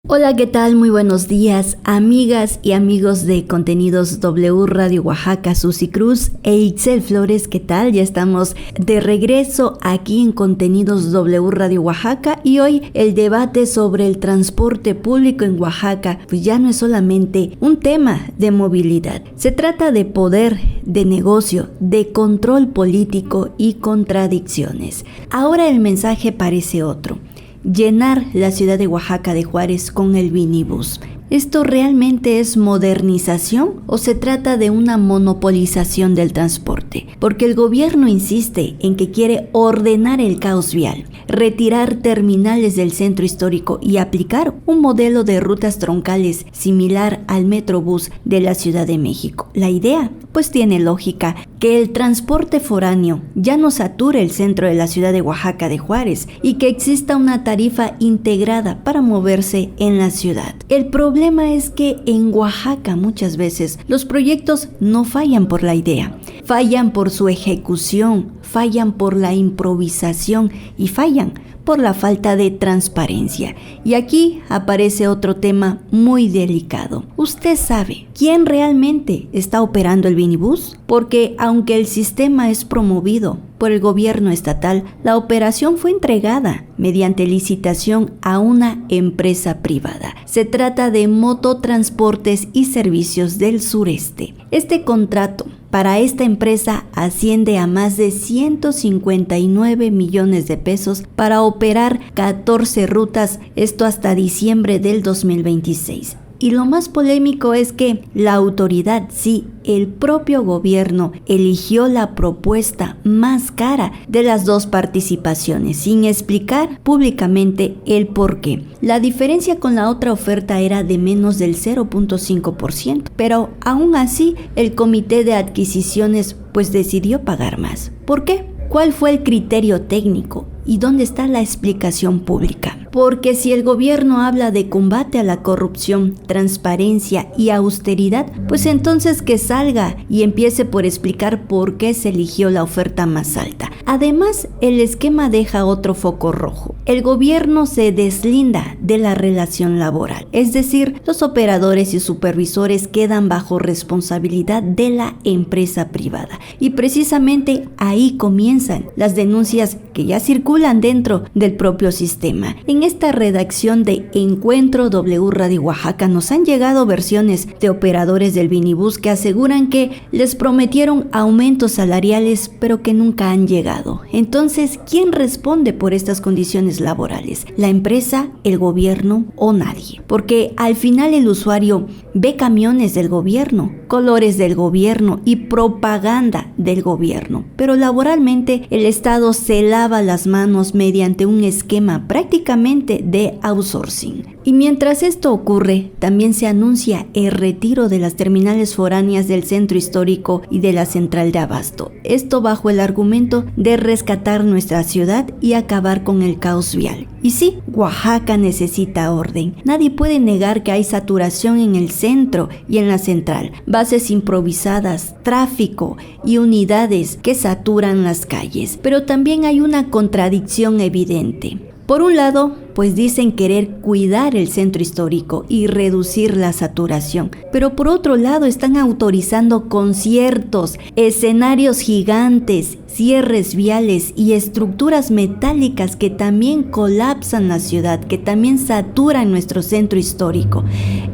Hola, ¿qué tal? Muy buenos días, amigas y amigos de Contenidos W Radio Oaxaca, Susi Cruz e Ixel Flores, ¿qué tal? Ya estamos de regreso aquí en Contenidos W Radio Oaxaca y hoy el debate sobre el transporte público en Oaxaca pues ya no es solamente un tema de movilidad, se trata de poder, de negocio, de control político y contradicciones. Ahora el mensaje parece otro. Llenar la ciudad de Oaxaca de Juárez con el minibús. ¿Esto realmente es modernización o se trata de una monopolización del transporte? Porque el gobierno insiste en que quiere ordenar el caos vial, retirar terminales del centro histórico y aplicar un modelo de rutas troncales similar al Metrobús de la Ciudad de México. La idea, pues tiene lógica, que el transporte foráneo ya no sature el centro de la ciudad de Oaxaca de Juárez y que exista una tarifa integrada para moverse en la ciudad. El problema es que en Oaxaca muchas veces los proyectos no fallan por la idea, fallan por su ejecución, fallan por la improvisación y fallan por la falta de transparencia. Y aquí aparece otro tema muy delicado. ¿Usted sabe quién realmente está operando el minibús? Porque aunque el sistema es promovido por el gobierno estatal, la operación fue entregada mediante licitación a una empresa privada. Se trata de Mototransportes y Servicios del Sureste. Este contrato para esta empresa asciende a más de 159 millones de pesos para operar 14 rutas, esto hasta diciembre del 2026. Y lo más polémico es que la autoridad, sí, el propio gobierno, eligió la propuesta más cara de las dos participaciones, sin explicar públicamente el porqué. La diferencia con la otra oferta era de menos del 0.5%, pero aún así el comité de adquisiciones pues decidió pagar más. ¿Por qué? ¿Cuál fue el criterio técnico? ¿Y dónde está la explicación pública? Porque si el gobierno habla de combate a la corrupción, transparencia y austeridad, pues entonces que salga y empiece por explicar por qué se eligió la oferta más alta. Además, el esquema deja otro foco rojo. El gobierno se deslinda de la relación laboral, es decir, los operadores y supervisores quedan bajo responsabilidad de la empresa privada. Y precisamente ahí comienzan las denuncias que ya circulan dentro del propio sistema. En esta redacción de Encuentro W Radio Oaxaca nos han llegado versiones de operadores del minibús que aseguran que les prometieron aumentos salariales pero que nunca han llegado. Entonces, ¿quién responde por estas condiciones laborales? ¿La empresa, el gobierno o nadie? Porque al final el usuario ve camiones del gobierno, colores del gobierno y propaganda del gobierno, pero laboralmente el Estado se lava las manos mediante un esquema prácticamente de outsourcing. Y mientras esto ocurre, también se anuncia el retiro de las terminales foráneas del centro histórico y de la central de abasto. Esto bajo el argumento de rescatar nuestra ciudad y acabar con el caos vial. Y sí, Oaxaca necesita orden. Nadie puede negar que hay saturación en el centro y en la central, bases improvisadas, tráfico y unidades que saturan las calles. Pero también hay una contradicción evidente. Por un lado, pues dicen querer cuidar el centro histórico y reducir la saturación, pero por otro lado están autorizando conciertos, escenarios gigantes, cierres viales y estructuras metálicas que también colapsan la ciudad, que también saturan nuestro centro histórico.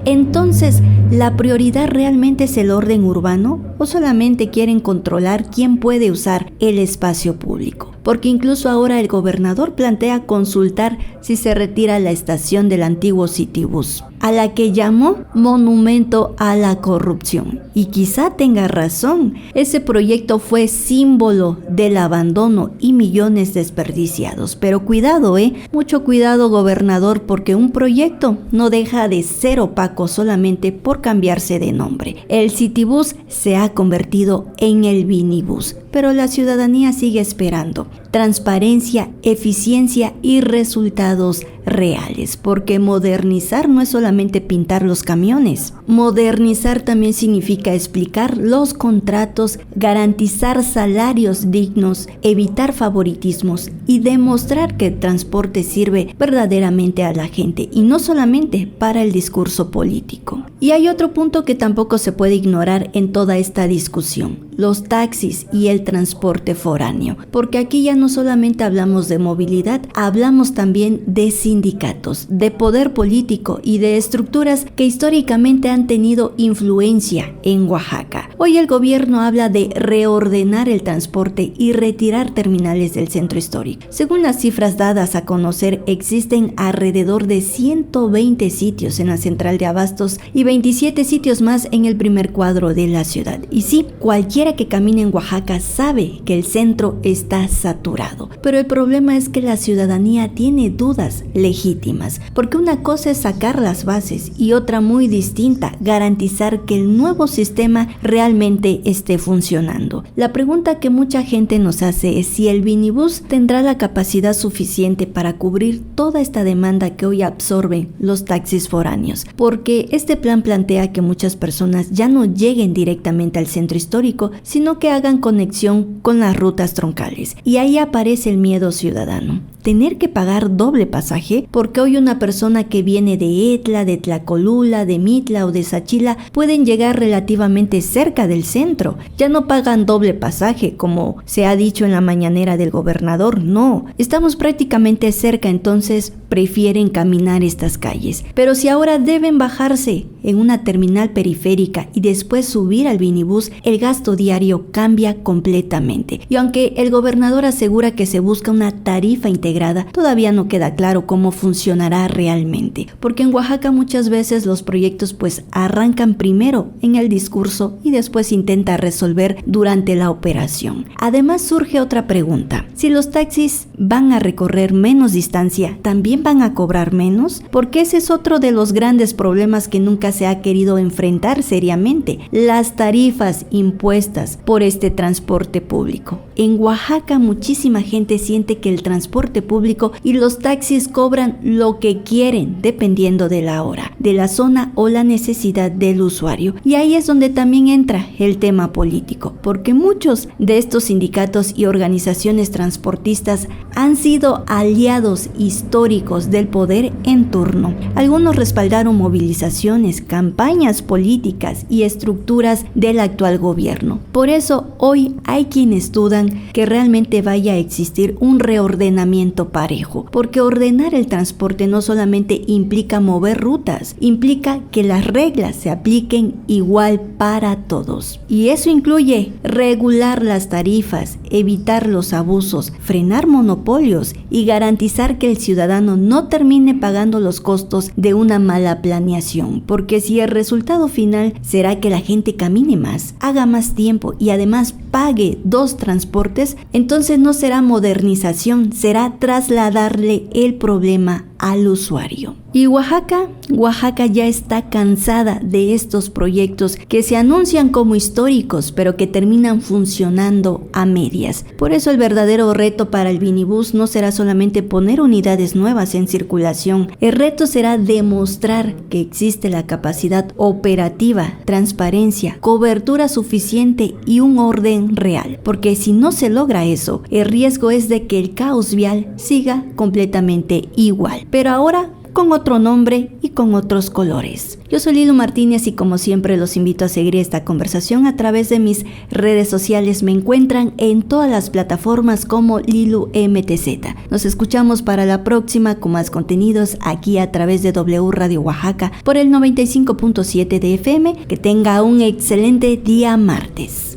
Entonces, ¿la prioridad realmente es el orden urbano o solamente quieren controlar quién puede usar el espacio público? Porque incluso ahora el gobernador plantea consultar si se retira la estación del antiguo Citibús, a la que llamó monumento a la corrupción. Y quizá tenga razón, ese proyecto fue símbolo del abandono y millones desperdiciados. Pero cuidado, mucho cuidado, gobernador, porque un proyecto no deja de ser opaco solamente por cambiarse de nombre. El Citibús se ha convertido en el minibús, pero la ciudadanía sigue esperando transparencia, eficiencia y resultados reales, porque modernizar no es solamente solamente pintar los camiones. Modernizar también significa explicar los contratos, garantizar salarios dignos, evitar favoritismos y demostrar que el transporte sirve verdaderamente a la gente y no solamente para el discurso político. Y hay otro punto que tampoco se puede ignorar en toda esta discusión: los taxis y el transporte foráneo, porque aquí ya no solamente hablamos de movilidad, hablamos también de sindicatos, de poder político y de estructuras que históricamente han tenido influencia en Oaxaca. Hoy el gobierno habla de reordenar el transporte y retirar terminales del centro histórico. Según las cifras dadas a conocer, existen alrededor de 120 sitios en la central de abastos y 27 sitios más en el primer cuadro de la ciudad. Y sí, cualquiera que camine en Oaxaca sabe que el centro está saturado, pero el problema es que la ciudadanía tiene dudas legítimas, porque una cosa es sacar las bases y otra muy distinta, garantizar que el nuevo sistema realmente esté funcionando. La pregunta que mucha gente nos hace es si el Vinibus tendrá la capacidad suficiente para cubrir toda esta demanda que hoy absorben los taxis foráneos, porque este plan plantea que muchas personas ya no lleguen directamente al centro histórico, sino que hagan conexión con las rutas troncales. Y ahí aparece el miedo ciudadano. Tener que pagar doble pasaje, porque hoy una persona que viene de Etla, de Tlacolula, de Mitla o de Sachila pueden llegar relativamente cerca del centro. Ya no pagan doble pasaje, como se ha dicho en la mañanera del gobernador. No, estamos prácticamente cerca, entonces prefieren caminar estas calles. Pero si ahora deben bajarse en una terminal periférica y después subir al Vinibus, el gasto diario cambia completamente. Y aunque el gobernador asegura que se busca una tarifa integrada, todavía no queda claro cómo funcionará realmente, porque en Oaxaca muchas veces los proyectos arrancan primero en el discurso y después intenta resolver durante la operación. Además surge otra pregunta: si los taxis van a recorrer menos distancia, ¿también van a cobrar menos? Porque ese es otro de los grandes problemas que nunca se ha querido enfrentar seriamente: las tarifas impuestas por este transporte público. En Oaxaca muchísima gente siente que el transporte público y los taxis cobran lo que quieren dependiendo de la hora, de la zona o la necesidad del usuario. Y ahí es donde también entra el tema político, porque muchos de estos sindicatos y organizaciones transportistas han sido aliados históricos del poder en turno. Algunos respaldaron movilizaciones, campañas políticas y estructuras del actual gobierno. Por eso hoy hay quienes dudan que realmente vaya a existir un reordenamiento parejo, porque ordenar el transporte no solamente implica mover rutas, implica que las reglas se apliquen igual para todos. Y eso incluye regular las tarifas, evitar los abusos, frenar monopolios y garantizar que el ciudadano no termine pagando los costos de una mala planeación, porque si el resultado final será que la gente camine más, haga más tiempo y además pague dos transportes, entonces no será modernización, será trasladarle el problema al usuario. Y Oaxaca ya está cansada de estos proyectos que se anuncian como históricos, pero que terminan funcionando a medias. Por eso el verdadero reto para el Vinibus no será solamente poner unidades nuevas en circulación. El reto será demostrar que existe la capacidad operativa, transparencia, cobertura suficiente y un orden real. Porque si no se logra eso, el riesgo es de que el caos vial siga completamente igual, pero ahora con otro nombre y con otros colores. Yo soy Lilu Martínez y como siempre los invito a seguir esta conversación a través de mis redes sociales. Me encuentran en todas las plataformas como Lilu MTZ. Nos escuchamos para la próxima con más contenidos aquí a través de W Radio Oaxaca por el 95.7 de FM. Que tenga un excelente día martes.